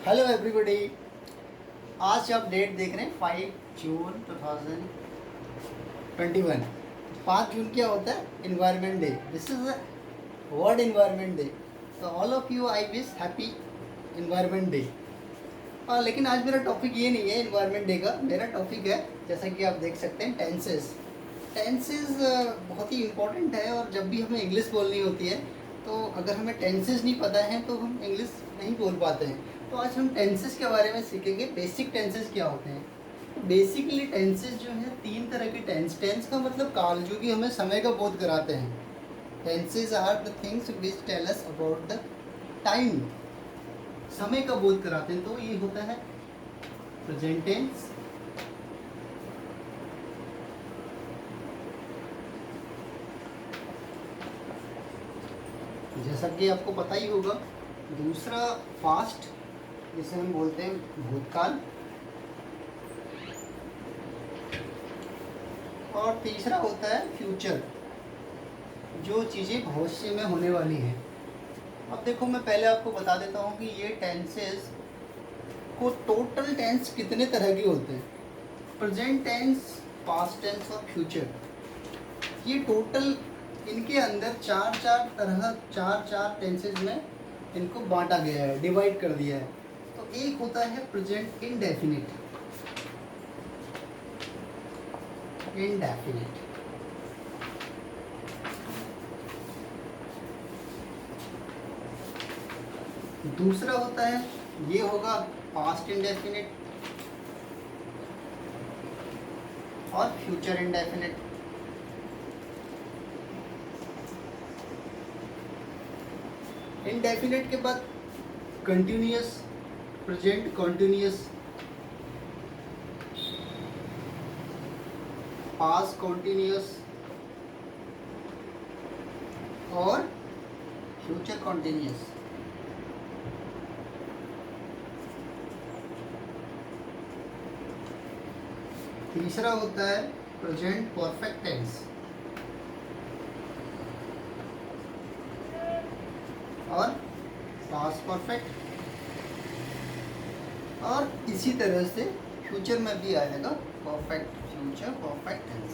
Hello everybody. आज आप date देख रहे हैं 5 जून 2021। 5 जून क्या होता है? Environment day. This is world environment day. तो all of you I wish happy environment day. लेकिन आज मेरा टॉपिक ये नहीं है इन्वायरमेंट डे का। मेरा टॉपिक है, जैसा कि आप देख सकते हैं, टेंसेस। टेंसेस बहुत ही इम्पोर्टेंट है, और जब भी हमें इंग्लिश बोलनी होती है तो अगर हमें टेंसेस नहीं पता है तो हम इंग्लिश नहीं बोल पाते हैं। तो आज हम टेंसेस के बारे में सीखेंगे। बेसिक टेंसेस क्या होते हैं। बेसिकली टेंसेस जो है 3 तरह के टेंस। टेंस का मतलब काल, जो कि हमें समय का बोध कराते हैं। Tenses are the things which tell us about the time. समय का बोध कराते हैं। तो ये होता है प्रेजेंट टेंस, जैसा कि आपको पता ही होगा। दूसरा फास्ट, जिसे हम बोलते हैं भूतकाल। और तीसरा होता है फ्यूचर, जो चीज़ें भविष्य में होने वाली हैं। अब देखो, मैं पहले आपको बता देता हूँ कि ये टेंसेस को टोटल टेंस कितने तरह के होते हैं। प्रेजेंट टेंस, पास्ट टेंस और फ्यूचर, ये टोटल इनके अंदर चार टेंसेज में इनको बांटा गया है, डिवाइड कर दिया है। तो एक होता है प्रेजेंट इंडेफिनिट। दूसरा होता है, ये होगा पास्ट इंडेफिनिट और फ्यूचर इंडेफिनिट। इंडेफिनिट के बाद continuous, present continuous, past continuous और फ्यूचर कंटिन्यूअस। तीसरा होता है प्रेजेंट परफेक्ट टेंस और पास्ट परफेक्ट, और इसी तरह से फ्यूचर में भी आएगा परफेक्ट फ्यूचर, परफेक्ट टेंस।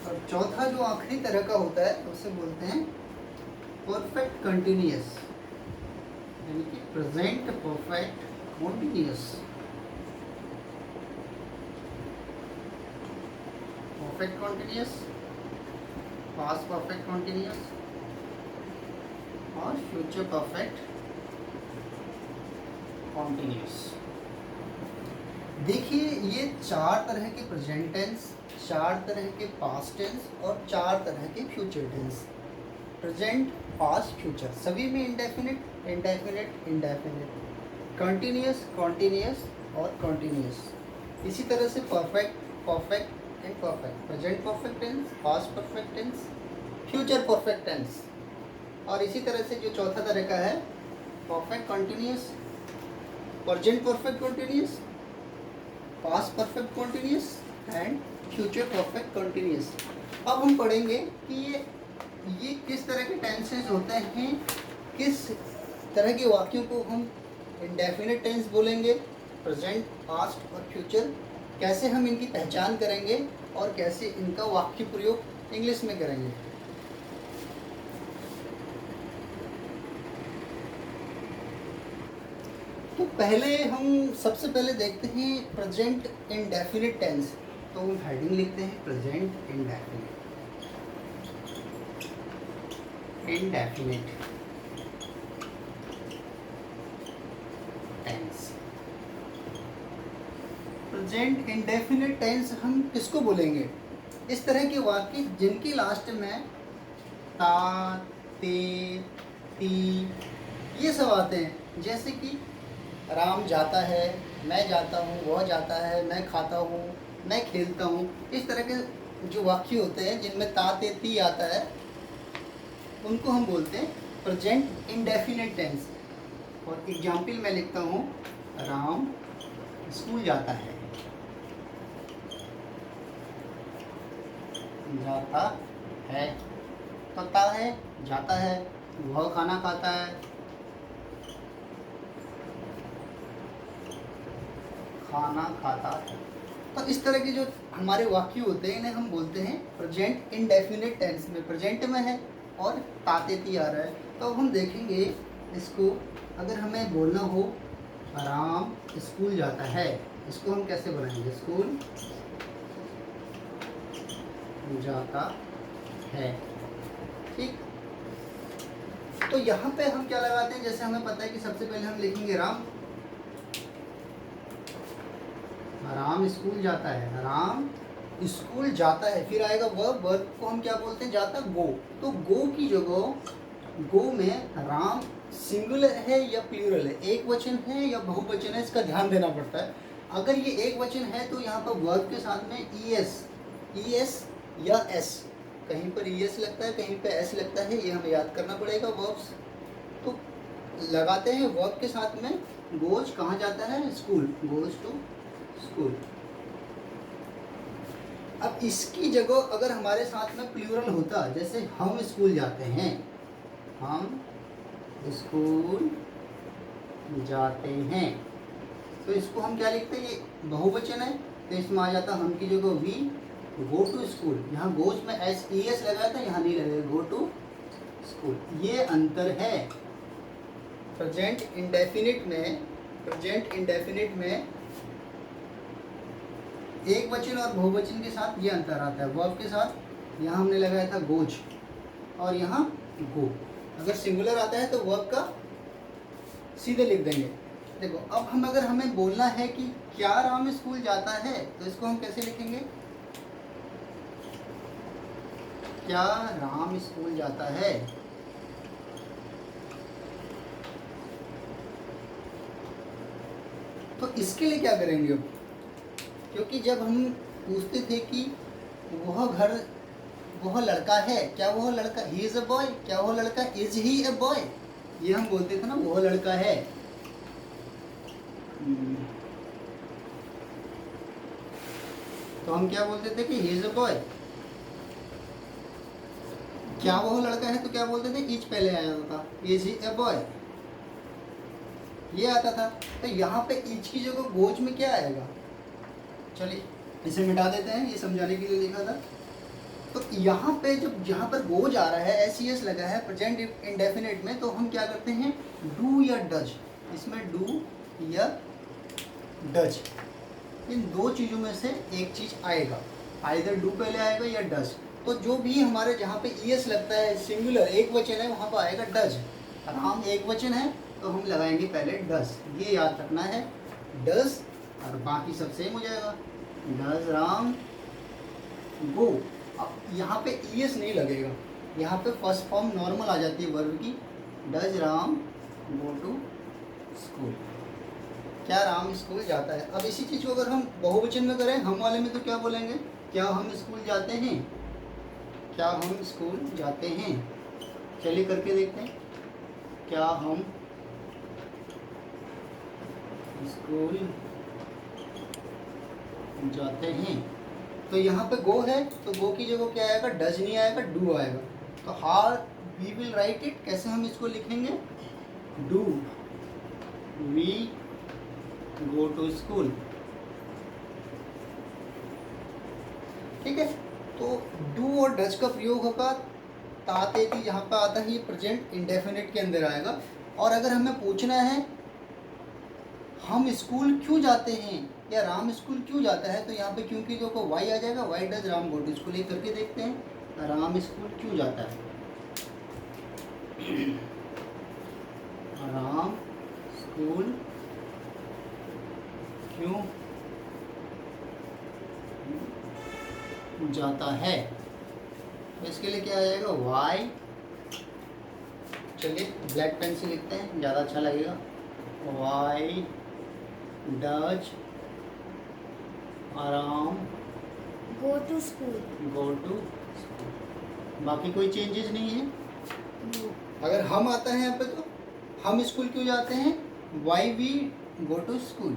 और चौथा जो आखिरी तरह का होता है उसे बोलते हैं परफेक्ट कंटिन्यूअस, यानी कि present perfect continuous. Perfect continuous, past perfect continuous और फ्यूचर परफेक्ट कॉन्टिन्यूस। देखिए, ये 4 तरह के प्रेजेंट टेंस, 4 तरह के पास्ट टेंस और 4 तरह के future tense. Present, past, future, सभी में indefinite, indefinite, indefinite, continuous, continuous और कॉन्टिन्यूस। इसी तरह से perfect, perfect and perfect, present perfect tense, past perfect tense, future perfect tense. और इसी तरह से जो चौथा तरह का है, perfect continuous, present perfect continuous, past perfect continuous and future perfect continuous. अब हम पढ़ेंगे कि ये किस तरह के टेंसेस होते हैं, किस तरह के वाक्यों को हम इंडेफिनिट टेंस बोलेंगे, प्रेजेंट, पास्ट और फ्यूचर, कैसे हम इनकी पहचान करेंगे और कैसे इनका वाक्य प्रयोग इंग्लिश में करेंगे। तो पहले हम सबसे पहले देखते हैं प्रेजेंट इंडेफिनिट टेंस। तो हम हेडिंग लिखते हैं present indefinite. Indefinite tense. Present indefinite tense हम किसको बोलेंगे? इस तरह के वाक्य जिनकी लास्ट में ता, ते, ती, ये सब आते हैं। जैसे कि राम जाता है, मैं जाता हूँ, वह जाता है, मैं खाता हूँ, मैं खेलता हूँ। इस तरह के जो वाक्य होते हैं जिनमें ता, ते, ती आता है, उनको हम बोलते हैं प्रेजेंट इंडेफिनिट टेंस। और एग्जाम्पल मैं लिखता हूँ, राम स्कूल जाता है, जाता है, तो ता है, जाता है। वह खाना खाता है, खाना खाता है। तो इस तरह के जो हमारे वाक्य होते हैं इन्हें हम बोलते हैं प्रेजेंट इंडेफिनिट टेंस में, प्रेजेंट में है और तातेती आ रहा है। तो अब हम देखेंगे इसको, अगर हमें बोलना हो राम स्कूल जाता है, इसको हम कैसे बनाएंगे, स्कूल जाता है। ठीक, तो यहाँ पे हम क्या लगाते हैं, जैसे हमें पता है कि सबसे पहले हम लिखेंगे राम, राम स्कूल जाता है, राम स्कूल जाता है, फिर आएगा वर्ब, वर्ब को हम क्या बोलते हैं, जाता गो। तो गो की जगह, गो में राम सिंगुलर है या प्लूरल है, एक वचन है या बहुवचन है, इसका ध्यान देना पड़ता है। अगर ये एक वचन है तो यहाँ पर वर्ब के साथ में ईएस या एस, कहीं पर ईएस लगता है कहीं पे एस लगता है, ये हमें याद करना पड़ेगा। वर्ब्स तो लगाते हैं वर्ब के साथ में, गोज कहाँ जाता है, स्कूल, गोज टू स्कूल। अब इसकी जगह अगर हमारे साथ में प्लूरल होता, जैसे हम स्कूल जाते हैं, हम स्कूल जाते हैं, तो इसको हम क्या लिखते हैं, ये बहुवचन है तो इसमें आ जाता हम की जगह वी गो टू स्कूल। यहाँ गोज में एस ई एस लगाया था, यहाँ नहीं लगेगा, गो टू स्कूल। ये अंतर है प्रेजेंट इंडेफिनिट में। प्रेजेंट इंडेफिनिट में एक वचन और बहुवचन के साथ ये अंतर आता है। वर्ब के साथ यहाँ हमने लगाया था गोज और यहाँ गो। अगर सिंगुलर आता है तो वर्ब का सीधे लिख देंगे। देखो अब हम, अगर हमें बोलना है कि क्या राम स्कूल जाता है, तो इसको हम कैसे लिखेंगे, क्या राम स्कूल जाता है। तो इसके लिए क्या करेंगे अब, क्योंकि जब हम पूछते थे कि वह लड़का है, क्या वह लड़का, ही इज अ बॉय, क्या वह लड़का, इज ही अ बॉय, ये हम बोलते थे ना, वह लड़का है। तो हम क्या बोलते थे कि ही इज अ बॉय। क्या वह लड़का है तो क्या बोलते थे, इज पहले आया होता, इज ही अ बॉय, ये आता था। तो यहाँ पे इज की जगह गोज में क्या आएगा, चलिए इसे मिटा देते हैं, ये समझाने के लिए लिखा था। तो यहाँ पे जब यहाँ पर गोज आ रहा है, एस ई एस लगा है प्रेजेंट इंडेफिनिट में, तो हम क्या करते हैं, डू या डज, इसमें डू या डज, इन दो चीज़ों में से एक चीज़ आएगा, आइदर डू पहले आएगा या डज। तो जो भी हमारे जहाँ पे ई एस लगता है, सिंगुलर एक वचन है, वहाँ पर आएगा डज। राम एक वचन है तो हम लगाएंगे पहले डज, ये याद रखना है, डज, और बाकी सब सेम हो जाएगा, डज राम गो। अब यहाँ पे ई एस नहीं लगेगा, यहाँ पे फर्स्ट फॉर्म नॉर्मल आ जाती है वर्ब की, does Ram go to school, क्या राम स्कूल जाता है। अब इसी चीज़ को अगर हम बहुवचन में करें, हम वाले में, तो क्या बोलेंगे, क्या हम स्कूल जाते हैं, क्या हम स्कूल जाते हैं। चलिए करके देखते हैं, क्या हम स्कूल जाते हैं। तो यहाँ पे गो है तो गो की जगह क्या आएगा, डज नहीं आएगा, डू आएगा। तो how we will write it, कैसे हम इसको लिखेंगे, do we go to school. ठीक है, तो डू और डज का प्रयोग होगा, तातेती जहाँ पर आता है ये प्रेजेंट इंडेफिनिट के अंदर आएगा। और अगर हमें पूछना है हम स्कूल क्यों जाते हैं या राम स्कूल क्यों जाता है, तो यहाँ पे क्योंकि जो को वाई आ जाएगा, why does Ram go to school. ये करके देखते हैं, राम स्कूल क्यों जाता है, राम स्कूल क्यों जाता है। तो इसके लिए क्या आ जाएगा, वाई, चलिए ब्लैक पेन से लिखते हैं, ज़्यादा अच्छा लगेगा, why does Ram go to school, go to school. बाकी कोई चेंजेस नहीं है। No. अगर हम आता है यहाँ पे, तो हम स्कूल क्यों जाते हैं, why we go to school.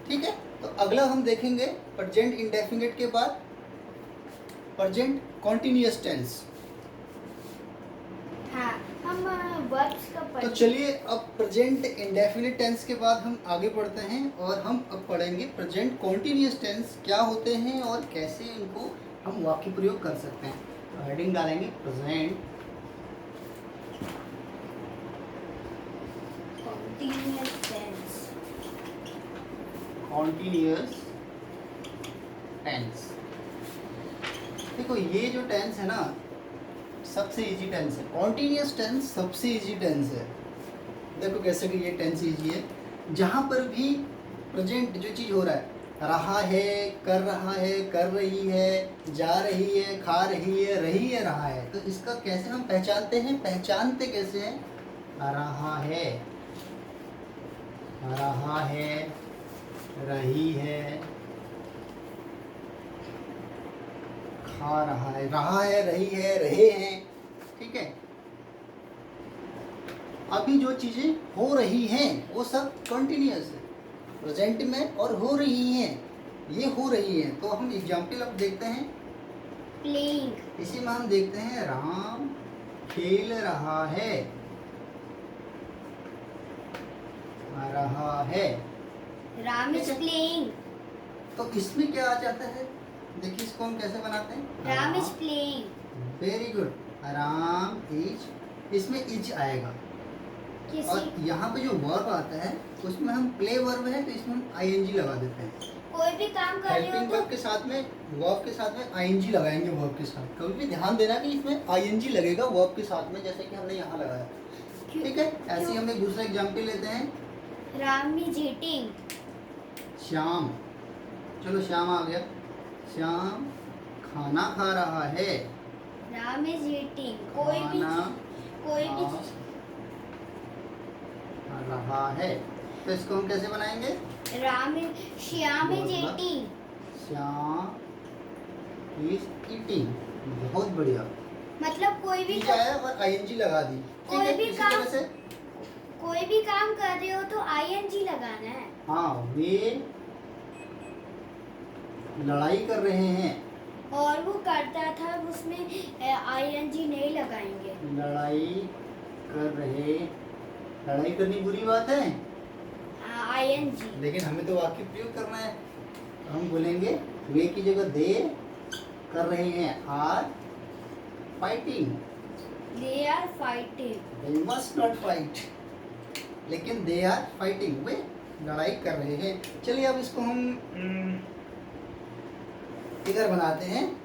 ठीक है, तो अगला हम देखेंगे प्रेजेंट इंडेफिनिट के बाद प्रेजेंट कॉन्टिन्यूअस टेंस। हाँ, हम वर्ब्स का तो चलिए अब प्रेजेंट इंडेफिनिट टेंस के बाद हम आगे बढ़ते हैं और हम अब पढ़ेंगे प्रेजेंट कॉन्टिन्यूअस टेंस क्या होते हैं और कैसे इनको हम वाक्य प्रयोग कर सकते हैं। तो हेडिंग डालेंगे present Continuous tense. Continuous tense. देखो ये जो टेंस है ना सबसे इजी टेंस है। कॉन्टिन्यूअस टेंस सबसे इजी टेंस है। देखो कैसे कि ये टेंस इजी है। जहाँ पर भी प्रेजेंट जो चीज़ हो रहा है, कर रहा है, कर रही है, जा रही है, खा रही है, रहा है, तो इसका कैसे हम पहचानते हैं? पहचानते कैसे हैं? रहा है, रही है, खा रहा है, रही है, रहे हैं। ठीक है। अभी जो चीजें हो रही हैं वो सब कंटिन्यूअस है प्रेजेंट में और हो रही हैं, ये हो रही हैं। तो हम एग्जाम्पल अब देखते हैं। Playing. इसी में हम देखते हैं राम खेल रहा है, Ram is playing. तो इसमें क्या आ जाता है? देखिए इसको हम कैसे बनाते हैं। Ram is playing. Very good. Ram is, इसमें इज आएगा और किसी यहाँ पे जो वर्ब आता है उसमें हम प्ले वर्ब है तो इसमें हम आईएनजी लगा देते हैं। कोई भी काम कर रहे हेल्पिंग हो वर्ब तो के साथ में वर्ब के साथ में आईएनजी लगाएंगे। वर्ब के साथ कभी भी ध्यान देना कि इसमें आईएनजी लगेगा वर्ब के साथ में, जैसे कि हमने यहाँ लगाया। ठीक है। ऐसे ही हम एक दूसरा एग्जाम्पल लेते हैं। Ram is eating. श्याम, चलो श्याम आ गया। श्याम खाना खा रहा है। Ram is eating. कोई भी खाना खा रहा है। तो इसको हम कैसे बनाएंगे? Shyam is बहुत eating. Shyam is eating. बहुत बढ़िया। मतलब कोई भी इज आया और आईएनजी लगा दी। ठीक कोई है। भी इसी काम- तरह से कोई भी काम कर रहे हो तो आईएनजी लगाना है। हाँ, वे लड़ाई कर रहे हैं। और वो करता था उसमें आईएनजी नहीं लगाएंगे। लड़ाई कर रहे, लड़ाई करनी बुरी बात है, आईएनजी। लेकिन हमें तो वाक्य प्रयोग करना है। हम बोलेंगे वे की जगह दे कर रहे हैं, are fighting. They are fighting. They must not fight, लेकिन दे आर फाइटिंग, वे लड़ाई कर रहे हैं। चलिए अब इसको हम इधर बनाते हैं।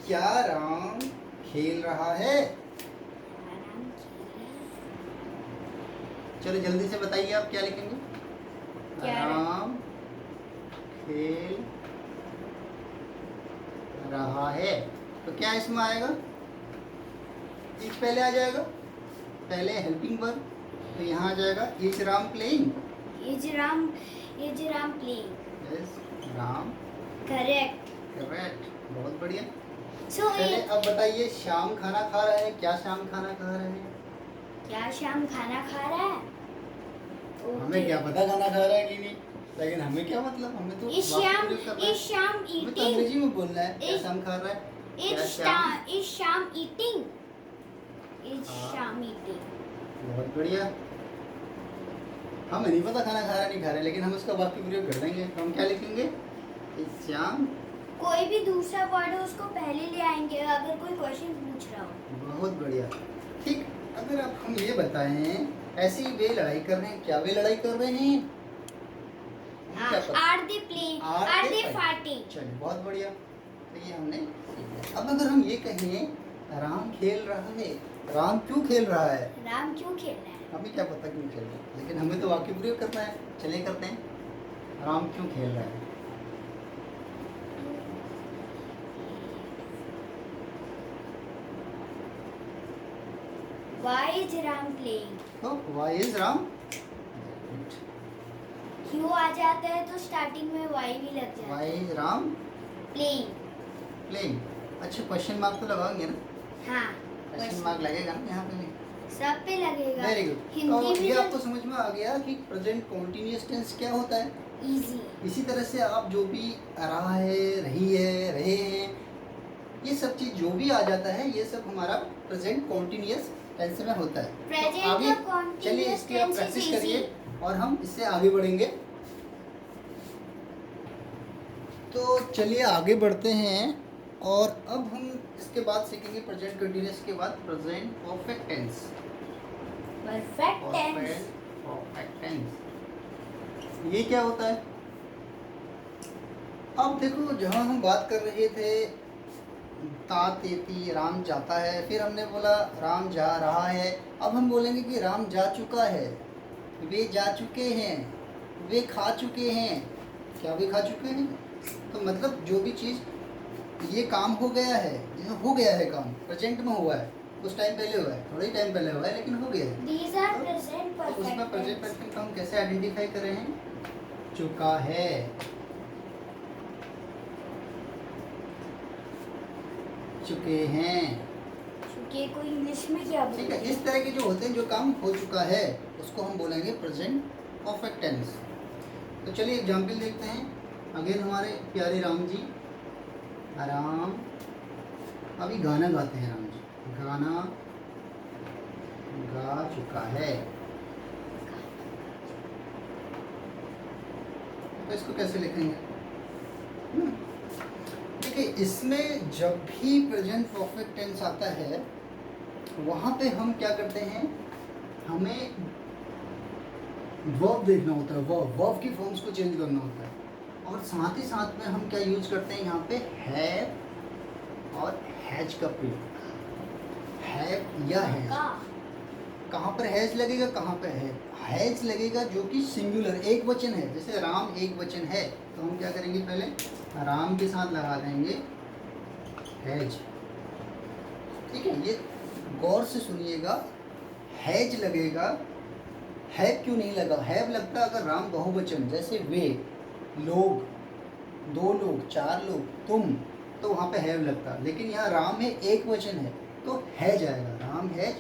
क्या राम खेल रहा है? चलो जल्दी से बताइए आप क्या लिखेंगे। क्या? राम खेल रहा है। तो क्या इसमें आएगा? इज पहले आ जाएगा, पहले हेल्पिंग वर्ब, तो यहाँ आ जाएगा is Ram playing. Is Ram playing. Yes, Ram. Correct. Correct, बहुत बढ़िया। सो पहले अब बताइए शाम खाना खा रहा है। क्या शाम खाना खा रहे हैं? क्या शाम खाना खा रहा है? हमें क्या पता खाना खा रहा है कि नहीं, लेकिन हमें क्या मतलब, हमें तो इज वाक्य प्रयोग करना है। शाम हमें तो ईटिंग। अंग्रेजी में बोलना है। क्या इज- शाम खा रहा है? क्या इज शाम ईटिंग। इज हाँ। शाम ईटिंग। बहुत बढ़िया। हमें नहीं पता खाना खा रहा है नहीं खा रहा है, लेकिन हम उसका वाक्य प्रयोग कर देंगे। तो हम क्या लिखेंगे? इस शाम। कोई भी दूसरा वर्ड हो उसको पहले ले आएंगे अगर कोई क्वेश्चन पूछ रहा हो। बहुत बढ़िया। ठीक। अगर आप हम ये बताएं ऐसी वे लड़ाई कर रहे हैं, क्या वे लड़ाई कर रहे हैं? क्या पता? Are they playing? Are they fighting? चलिए बहुत बढ़िया। तो ये हमने सीख लिया। अब अगर हम ये कहें राम खेल रहा है, राम क्यों खेल रहा है? राम क्यों खेल रहा है? हमें क्या पता क्यों खेल रहा है, लेकिन हमें तो वाक्य प्रयोग करना है। चलिए करते हैं। राम क्यों खेल रहा है? Why is Ram playing? तो वाई इज राम। क्यों आ जाता है तो स्टार्टिंग में वाई भी लग जाता है। Why is Ram playing. Playing. अच्छा, क्वेश्चन मार्क तो लगाएंगे ना? हाँ, क्वेश्चन मार्क लगेगा ना यहाँ पे भी? सब पे लगेगा। Very good. तो हिंदी ये में आपको समझ में आ गया कि प्रेजेंट कॉन्टिन्यूअस टेंस क्या होता है। इजी। इसी तरह से आप जो भी रहा है, रही है, रहे हैं, ये सब चीज़ जो भी आ जाता है ये सब हमारा प्रेजेंट कॉन्टिन्यूअस टेंस में होता है। Present तो आगे का continuous चलिए इसकी आप tense is प्रैक्टिस easy. करिए और हम इससे आगे बढ़ेंगे। तो चलिए आगे बढ़ते हैं और अब हम इसके बाद सीखेंगे प्रेजेंट कंटिन्यूअस के बाद present perfect tense. Perfect tense. Perfect tense ये क्या होता है? अब देखो, जहाँ हम बात कर रहे थे ता तेती राम जाता है, फिर हमने बोला राम जा रहा है। अब हम बोलेंगे कि राम जा चुका है, वे जा चुके हैं, वे खा चुके हैं। क्या वे खा चुके हैं? तो मतलब जो भी चीज़ ये काम हो गया है, जैसे हो गया है काम, प्रेजेंट में हुआ है, कुछ टाइम पहले हुआ है, थोड़ा ही टाइम पहले हुआ है लेकिन हो गया है। These are present तो उसमें perfect प्रेजेंट tense. परफेक्ट हम कैसे आइडेंटिफाई कर रहे हैं? चुका है, चुके हैं। चूंकि को इंग्लिश में क्या ठीक बोलते है, हैं? इस तरह के जो होते हैं, जो काम हो चुका है, उसको हम बोलेंगे प्रेजेंट परफेक्ट टेंस। तो चलिए एग्जाम्पल देखते हैं। अगेन हमारे प्यारे राम जी, राम अभी गाना गाते हैं। राम जी गाना गा चुका है। तो इसको कैसे लिखेंगे? देखिए, इसमें जब भी प्रेजेंट परफेक्ट टेंस आता है, वहाँ पे हम क्या करते हैं, हमें वर्ब देखना होता है, वर्ब की फॉर्म्स को चेंज करना होता है। और साथ ही साथ में हम क्या यूज करते हैं यहाँ पे, हैव और हैज का प्रयोग। हैव या हैज, कहाँ पर हैज लगेगा, कहाँ पर हैज लगेगा, जो कि सिंगुलर एक वचन है। जैसे राम एक वचन है, तो हम क्या करेंगे, पहले राम के साथ लगा देंगे हैज। ठीक है, ये गौर से सुनिएगा, हैज लगेगा। हैव क्यों नहीं लगा? हैव लगता अगर राम बहुवचन, जैसे वे, लोग, दो लोग, चार लोग, तुम, तो वहाँ पे हैव लगता। लेकिन यहाँ राम में एक वचन है, तो हैज आएगा, राम हैज।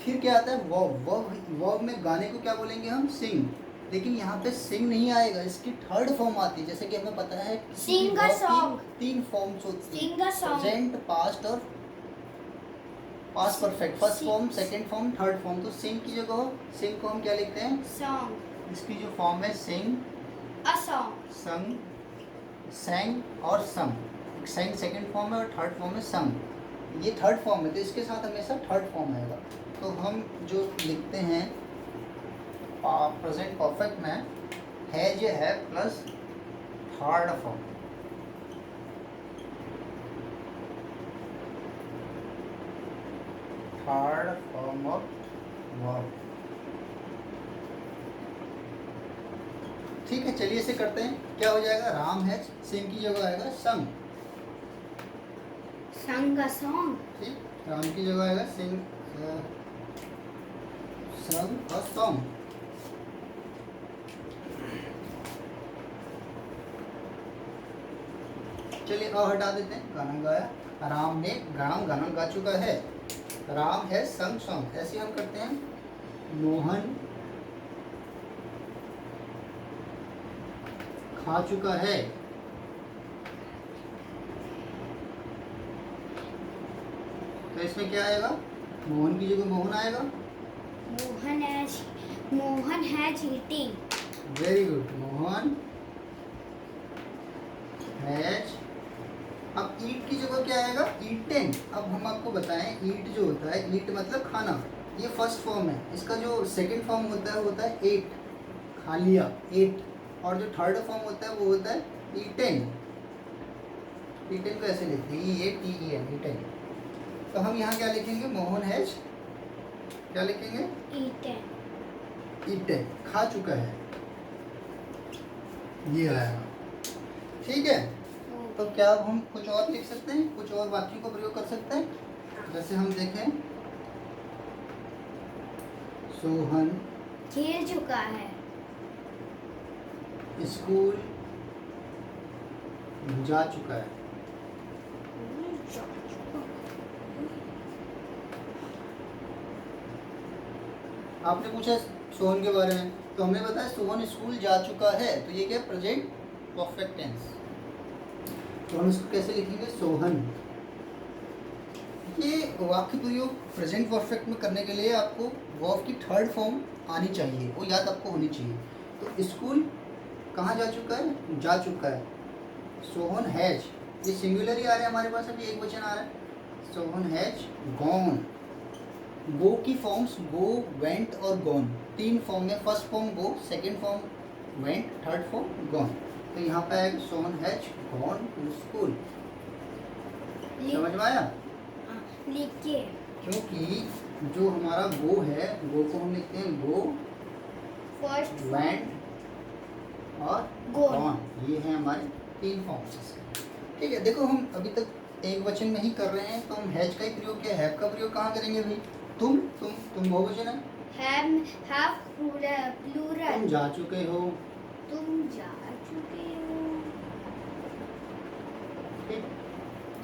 फिर क्या आता है, वर्ब में गाने को क्या बोलेंगे हम, सिंग। लेकिन यहाँ पे सिंग नहीं आएगा, इसकी थर्ड फॉर्म आती है। जैसे कि हमें पता है Sing a song. तीन फॉर्म्स होती है, Sing a song. Present, past और past perfect. First form, second form, third form. तो सिंग की जगह, सिंग को हम क्या लिखते हैं, Song. इसकी जो फॉर्म है सिंग, A song. संग, सैंग और सम। सैंग सेकंड फॉर्म है और थर्ड फॉर्म है सम। ये थर्ड फॉर्म है, तो इसके साथ हमेशा थर्ड फॉर्म आएगा। तो हम जो लिखते हैं प्रेजेंट परफेक्ट में, हैज है plus third form. Third form of verb. ठीक है, चलिए इसे करते हैं। क्या हो जाएगा, राम हैज, सिंग की जगह आएगा संग। Sung a song. ठीक, राम की जगह आएगा सिंग, संग और सॉन्ग। चलिए और हटा देते हैं, गाना गाया। राम ने गाना गा चुका है। राम है संग सॉन्ग। ऐसे हम करते हैं, मोहन खा चुका है। तो इसमें क्या आएगा, मोहन की जगह मोहन आएगा। Mohan has eating. Very good, Mohan has. अब ईट की जगह क्या आएगा, ईटेन। अब हम आपको बताएं, ईट जो होता है, ईट मतलब खाना, ये फर्स्ट फॉर्म है। इसका जो सेकंड फॉर्म होता है वो होता है एट, खा लिया, एट। और जो थर्ड फॉर्म होता है वो होता है ईटेन। ईटेन को ऐसे लिखते हैं, EATEN, ईटेन। तो हम यहाँ क्या लिखेंगे, मोहन हैज, क्या लिखेंगे, Eaten. ईटेन, खा चुका है। ये आएगा। ठीक है, तो क्या अब हम कुछ और लिख सकते हैं, कुछ और वाक्यों का प्रयोग कर सकते हैं। जैसे हम देखें, सोहन खेल चुका है. स्कूल जा चुका है। आपने पूछा सोहन के बारे में, तो हमने बताया सोहन स्कूल जा चुका है। तो ये क्या, प्रेजेंट परफेक्ट टेंस। तो हम इसको कैसे लिखेंगे, सोहन ये वाक्य प्रयोग प्रेजेंट परफेक्ट में करने के लिए आपको वर्ब की थर्ड फॉर्म आनी चाहिए, वो याद आपको होनी चाहिए। तो स्कूल कहाँ जा चुका है? जा चुका है। सोहन हैज, ये सिंगुलर ही आ रहा है हमारे पास, अभी एक वचन आ रहा है। Sohan has gone. गो की फॉर्म्स गो, वेंट और गॉन, तीन फॉर्म में। First form go, second form went, third form gone. तो यहाँ पे आएगा Sohan has gone to school. समझ में आया? लिखिए। क्योंकि जो हमारा गो है, गो को हम लिखते हैं गो, फर्स्ट वेंट और Gone। गॉन, ये है हमारे तीन फॉर्म्स। ठीक है, देखो हम अभी तक एक वचन में ही कर रहे हैं, तो हम हैज का ही प्रयोग किया, हैव का प्रयोग कहाँ करेंगे भाई? तुम बहुवचन है। have plural। तुम जा चुके हो। तुम जा चुके हो। ठीक,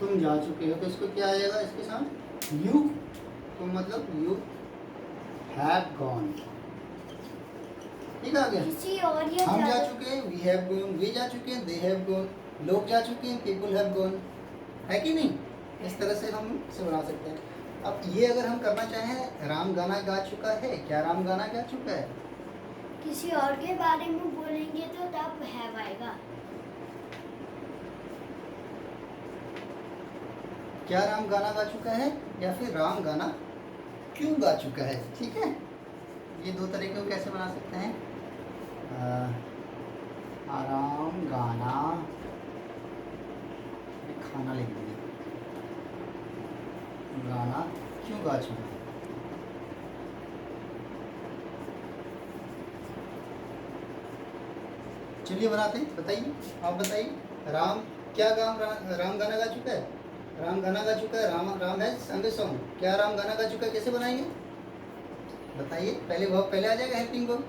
तुम जा चुके हो, तो इसको क्या आएगा इसके साथ? यू। तो मतलब यू हैव गॉन। ठीक आ गया? किसी और या हम जा ज्यादा- चुके हैं, वी हैव गॉन, वे जा चुके हैं, दे हैव गॉन, लोग जा चुके हैं, पीपल हैव गॉन, है कि नहीं? इस तरह से हम इसे बना सकते हैं। अब ये अगर हम करना चाहें, राम गाना गा चुका है, क्या राम गाना गा चुका है? किसी और के बारे में बोलेंगे तो तब हैव आएगा। क्या राम गाना गा चुका है, या फिर राम गाना क्यों गा चुका है? ठीक है, ये दो तरीके को कैसे बना सकते हैं? राम गाना, खाना लिख दिया, गाना क्यों गा चुका है? चलिए बनाते हैं, बताइए, आप बताइए। राम क्या राम गाना गा चुका है? राम गाना गा चुका है, राम है संग सॉन्ग। क्या राम गाना गा चुका है? कैसे बनाएंगे बताइए? पहले वर्ब पहले आ जाएगा, हेल्पिंग वर्ब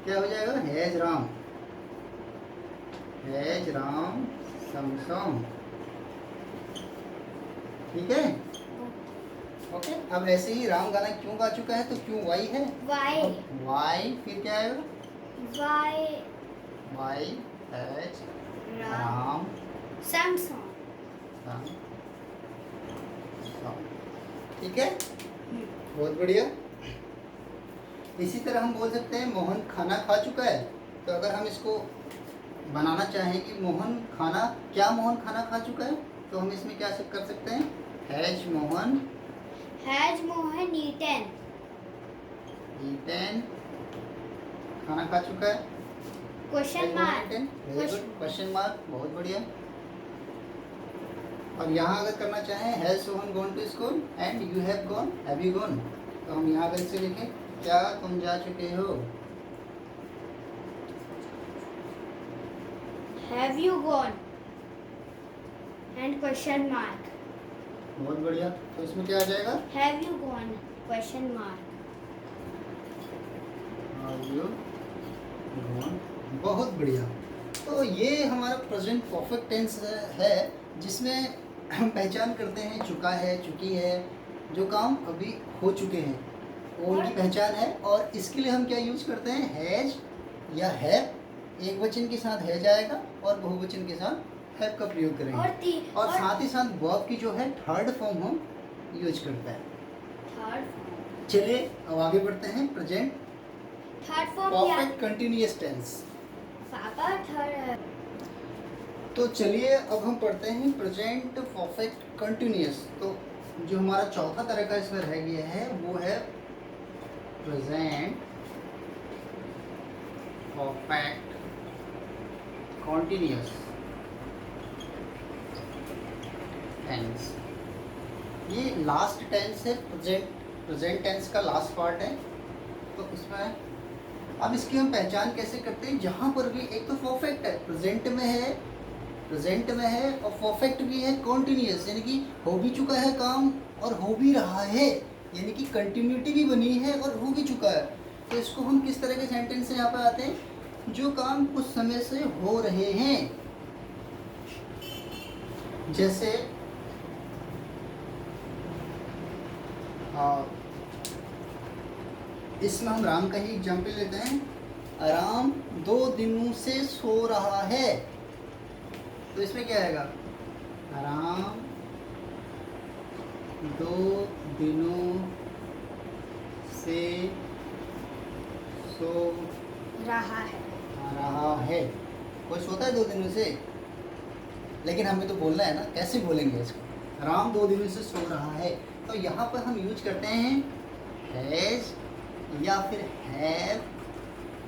क्या हो जाएगा? Has Ram, has Ram sung song. ठीक है, ओके। अब ऐसे ही राम गाना क्यों गा चुका है, तो क्यों वाई है, वाई। वाई फिर क्या आएगा? Why why has Ram Ram sung song. संग। ठीक है, बहुत बढ़िया। इसी तरह हम बोल सकते हैं मोहन खाना खा चुका है। तो अगर हम इसको बनाना चाहें कि मोहन खाना, क्या मोहन खाना खा चुका है, तो हम इसमें क्या कर सकते हैं? Has Mohan eaten. ईटन, खाना खा चुका है। Question mark. क्वेश्चन मार्क, बहुत बढ़िया। और यहाँ अगर करना चाहें, has Sohan gone to school and you have gone, have you gone, तो हम यहाँ अगर इसे लिखें, क्या तुम जा चुके हो? Have you gone and question mark. बहुत बढ़िया, तो इसमें क्या आ जाएगा? Have you gone question mark. Have you gone? बहुत बढ़िया। तो ये हमारा प्रेजेंट परफेक्ट टेंस है, जिसमें हम पहचान करते हैं चुका है, चुकी है, जो काम अभी हो चुके हैं, वो उनकी पहचान है। और इसके लिए हम क्या यूज करते हैं? हैज या हैव, एक वचन के साथ हैज आएगा और बहुवचन के साथ हैव का प्रयोग करेंगे। और साथ ही साथ वर्ब की जो है थर्ड फॉर्म हम यूज करते हैं। थर्ड चलिए अब आगे बढ़ते हैं। Present form perfect continuous tense. पापा थर्ड। तो चलिए अब हम पढ़ते हैं प्रेजेंट परफेक्ट कंटिन्यूअस। तो जो हमारा चौथा तरह का इसमें रह गया है वो है प्रेजेंट परफेक्ट कंटिन्यूअस टेंस। ये लास्ट टेंस है, प्रेजेंट टेंस का लास्ट पार्ट है। तो इसमें अब इसकी हम पहचान कैसे करते हैं? जहाँ पर भी एक तो परफेक्ट है, प्रेजेंट में है और परफेक्ट भी है, कॉन्टिन्यूअस यानी कि हो भी चुका है काम और हो भी रहा है, यानी कि कंटिन्यूटी भी बनी है और हो भी चुका है। तो इसको हम किस तरह के सेंटेंस से यहाँ पे आते हैं? जो काम कुछ समय से हो रहे हैं, जैसे इसमें हम राम का ही एग्जाम्पल लेते हैं। राम 2 दिनों से सो रहा है, तो इसमें क्या आएगा? राम 2 दिनों से सो रहा है। रहा है। कोई सोता है 2 दिनों से? लेकिन हमें तो बोलना है ना, कैसे बोलेंगे इसको? राम 2 दिनों से सो रहा है। तो यहाँ पर हम यूज करते हैं हैज या फिर हैव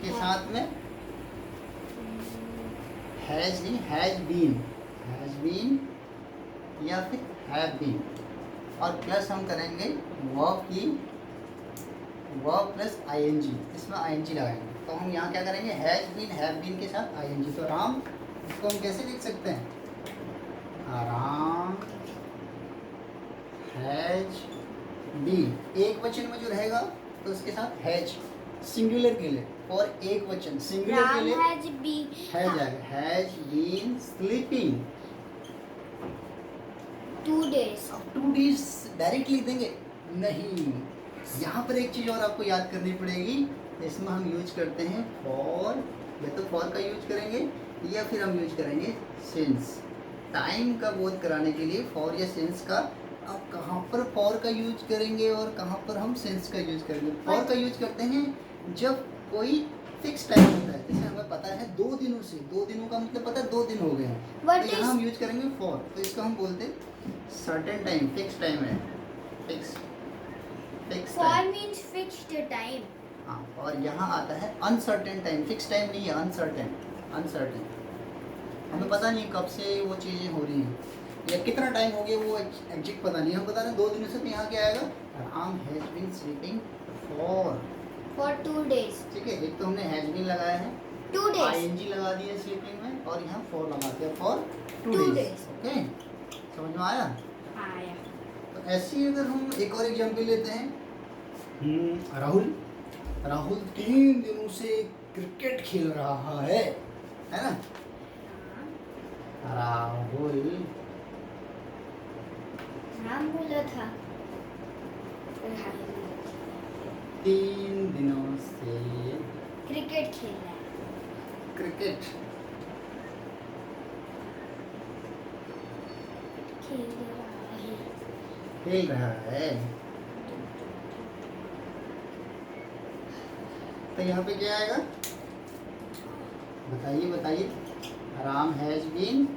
के साथ में हैज नहीं, हैज बीन या फिर हैव बीन, और प्लस हम करेंगे वर्ब प्लस आईएनजी, इसमें आईएनजी लगाएंगे। तो हम यहाँ क्या करेंगे, हैज बीन हैव बीन के साथ आईएनजी। तो राम, इसको हम कैसे लिख सकते हैं? राम हैज बीन, एक वचन में जो रहेगा तो उसके साथ हैज, सिंगुलर के लिए, और एक वचन सिंगुलर के राम लिए हैज बीन हैज आएगा, हैज बीन स्लीपिंग 2 days। अब 2 days डायरेक्ट लिख देंगे नहीं, यहाँ पर एक चीज़ और आपको याद करनी पड़ेगी। इसमें हम यूज करते हैं फॉर, या तो फॉर का यूज करेंगे या फिर हम यूज करेंगे सिंस। टाइम का बोध कराने के लिए फॉर या सिंस का, अब कहाँ पर फॉर का यूज करेंगे और कहाँ पर हम सिंस का यूज करेंगे? फॉर का यूज करते हैं जब कोई फिक्स टाइम होता है, जैसे हमें पता है 2 दिनों से, 2 दिनों का मतलब पता है 2 दिन हो गए हैं, What तो यहाँ is- हम यूज करेंगे फॉर। तो इसको हम बोलते हैं सर्टेन टाइम, फिक्स टाइम है, fix For time. means fixed time। हाँ, और यहाँ आता है अनसर्टेन टाइम, फिक्स टाइम नहीं है, अनसर्टेन। हमें पता नहीं कब से वो चीज़ें हो रही हैं या कितना टाइम हो गया, वो एग्जैक्ट पता नहीं। हम बता रहे हैं 2 दिनों से, तो यहाँ क्या आएगा, Ram has been sleeping For 2 days। ठीक है, एक तो हमने हैज बीन लगाया है, 2 days। आईएनजी लगा दिया स्लीपिंग में, और यहाँ फॉर लगा दिया फॉर 2 2 days। days। ओके, समझ में आया? आया। तो ऐसे ही अगर हम एक और एग्जाम्पल लेते हैं, राहुल 3 दिनों से क्रिकेट खेल रहा है ना? राहुल राम बोला था। 3 दिनों से क्रिकेट खेल रहा है। क्रिकेट खेल रहा है। खेल रहा है। तो यहाँ पे क्या आएगा, बताइए। Ram has been,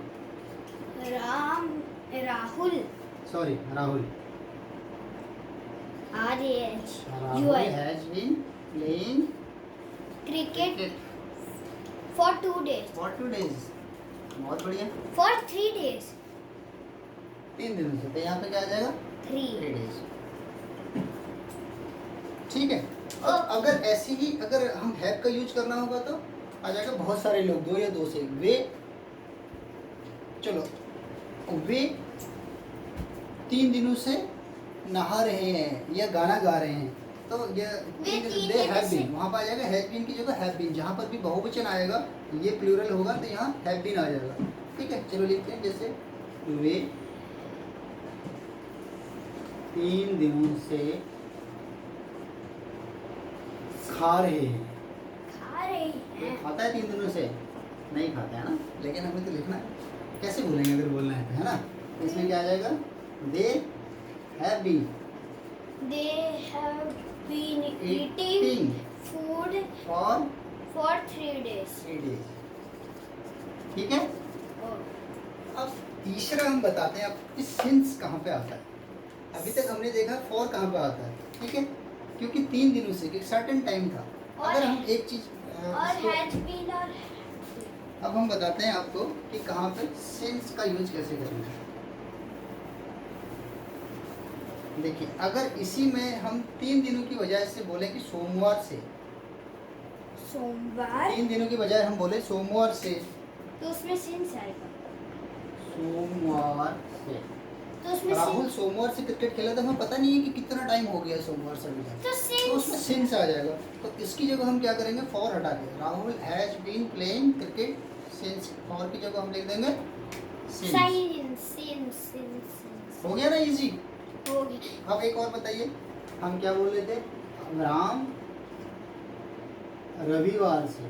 Rahul Rahul RAH has been playing cricket cricket for 2 days। For 2 days। बहुत बढ़िया, For 3 days। 3 दिनों से। तो यहाँ पे क्या आ जाएगा, 3 3 days। ठीक है। अब अगर ऐसे ही अगर हम हैव का यूज करना होगा तो आ जाएगा बहुत सारे लोग, 2 या 2 से। वे, चलो, वे 3 दिनों से नहा रहे हैं या गाना गा रहे हैं, तो ये वे 3 दे हैव दिनों से- बीन, वहाँ पर आ जाएगा हैव बीन की जगह हैव बीन। जहाँ पर भी बहुवचन आएगा, ये प्लूरल होगा, तो यहाँ हैव बीन आ जाएगा। ठीक है, चलो लिखते हैं, जैसे वे 3 दिनों से खा रहे हैं। कोई खाता है 3 दिनों से? नहीं खाता है ना, लेकिन हमें तो लिखना है, कैसे बोलेंगे अगर बोलना है तो, है ना? इसमें क्या आ जाएगा, they have been They have been eating eating food for for 3 days। 3 days। ठीक है, और अब तीसरा हम बताते हैं, अब इस सिंस कहाँ पे आता है। अभी तक हमने देखा फॉर कहाँ पे आता है, ठीक है, क्योंकि 3 दिनों से एक सर्टेन टाइम था। अगर हम एक चीज और हैज बीन और अब हम बताते हैं आपको कि कहाँ पे सिंस का यूज कैसे करना है। देखिए, अगर इसी में हम 3 दिनों की बजाय से बोले कि सोमवार से, सोमवार, 3 दिनों की बजाय हम बोले सोमवार से, तो उसमें सिंस आएगा। सोमवार से तो उसमें राहुल सिंस, सोमवार से क्रिकेट खेला था, हमें पता नहीं है कि कितना टाइम हो गया सोमवार से अभी तक, तो तो उसमें सिंस आ जाएगा। तो इसकी जगह हम क्या करेंगे, फॉर हटा के Rahul has been playing cricket since, for की जगह हम लिख देंगे सिंस। सिंस हो गया ना, इजी। हो गया। अब एक और बताइए, हम क्या बोल रहे थे, राम रविवार से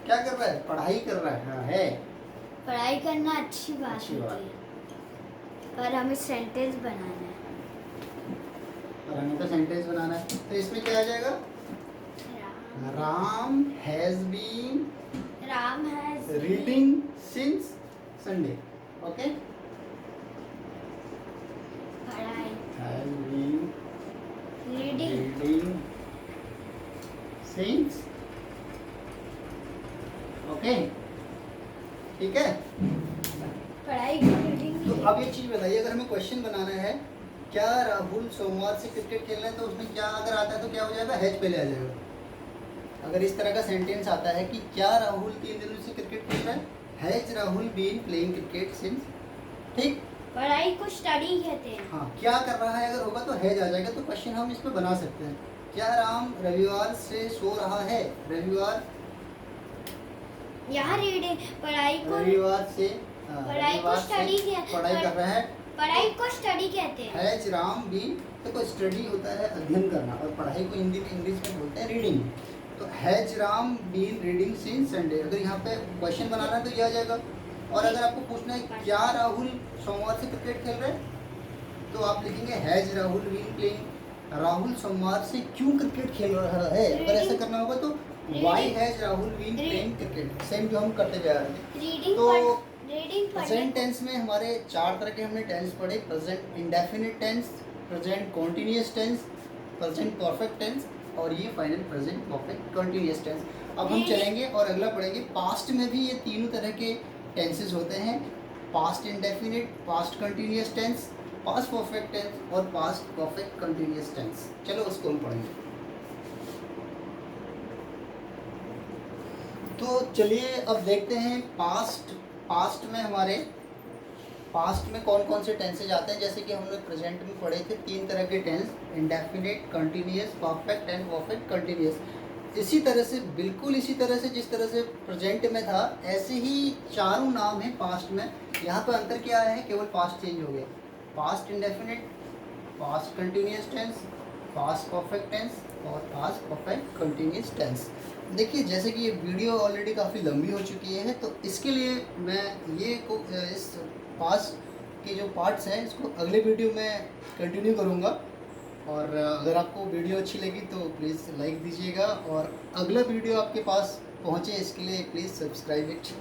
क्या कर रहा है, पढ़ाई कर रहा है पढ़ाई करना अच्छी बात अच्छी बात होती है, पर हमें सेंटेंस बनाना है। और हमें तो सेंटेंस बनाना है, तो इसमें क्या आ जाएगा? राम हैज बीन राम है रीडिंग सिंस संडे। ओके, पढ़ाई has been reading reading since. Okay, ठीक है। पढ़ाई को रीडिंग तो अब ये चीज बताइए, अगर हमें क्वेश्चन बनाना है, क्या राहुल सोमवार से क्रिकेट खेलना है, तो उसमें क्या अगर आता है तो क्या हो जाएगा? हैज पहले आ जाएगा। अगर इस तरह का सेंटेंस आता है कि क्या राहुल 3 दिनों से क्रिकेट खेल रहा है, has Rahul been playing cricket since. ठीक, पढ़ाई को स्टडी कहते हैं। हाँ, क्या कर रहा है अगर होगा तो हैज आ जाएगा। तो क्वेश्चन हम इस पे बना सकते हैं, क्या राम रविवार से सो रहा है? रविवार, यहाँ रीडिंग पढ़ाई को रविवार से पढ़ाई को रविवार से स्टडी पढ़ाई कर रहा है। पढ़ाई को स्टडी कहते हैं। हैज राम बीन, देखो स्टडी होता है अध्ययन करना, और पढ़ाई को हिंदी में इंग्लिश में बोलते हैं रीडिंग। तो has Ram been reading since Sunday, अगर यहाँ पे क्वेश्चन बनाना है तो ये आ जाएगा। और अगर आपको पूछना है क्या राहुल सोमवार से क्रिकेट खेल रहे हैं, तो आप लिखेंगे has Rahul been playing. Rahul सोमवार से क्यों क्रिकेट खेल रहा है, अगर ऐसा करना होगा तो why has Rahul been playing cricket, same जो हम करते हुए आ रहे हैं। रीडिंग तो रीडिंग प्रेजेंट टेंस में हमारे 4 तरह के हमने टेंस पढ़े, present indefinite tense, present continuous tense, present perfect tense, और ये final present perfect continuous tense. अब हम चलेंगे और अगला पढ़ेंगे, पास्ट में भी ये तीनों तरह के टेंसेस होते हैं, past indefinite, past continuous tense, past perfect tense और पास्ट परफेक्ट कंटिन्यूअस टेंस। चलो उसको हम पढ़ेंगे। तो चलिए अब देखते हैं पास्ट में हमारे पास्ट में कौन कौन से टेंसेज आते हैं। जैसे कि हमने प्रेजेंट में पढ़े थे 3 तरह के tense, indefinite, continuous, perfect and perfect continuous. इसी तरह से, बिल्कुल इसी तरह से जिस तरह से प्रेजेंट में था, ऐसे ही चारों नाम हैं पास्ट में। यहाँ पर अंतर क्या है, केवल पास्ट चेंज हो गया। Past indefinite, past continuous tense, past perfect tense और पास्ट परफेक्ट कंटिन्यूअस टेंस। देखिए, जैसे कि ये वीडियो ऑलरेडी काफ़ी लंबी हो चुकी है, तो इसके लिए मैं इस पास्ट के जो पार्ट्स हैं इसको अगले वीडियो में कंटिन्यू करूँगा। और अगर आपको वीडियो अच्छी लगी तो प्लीज़ लाइक दीजिएगा, और अगला वीडियो आपके पास पहुँचे इसके लिए प्लीज़ सब्सक्राइब इट।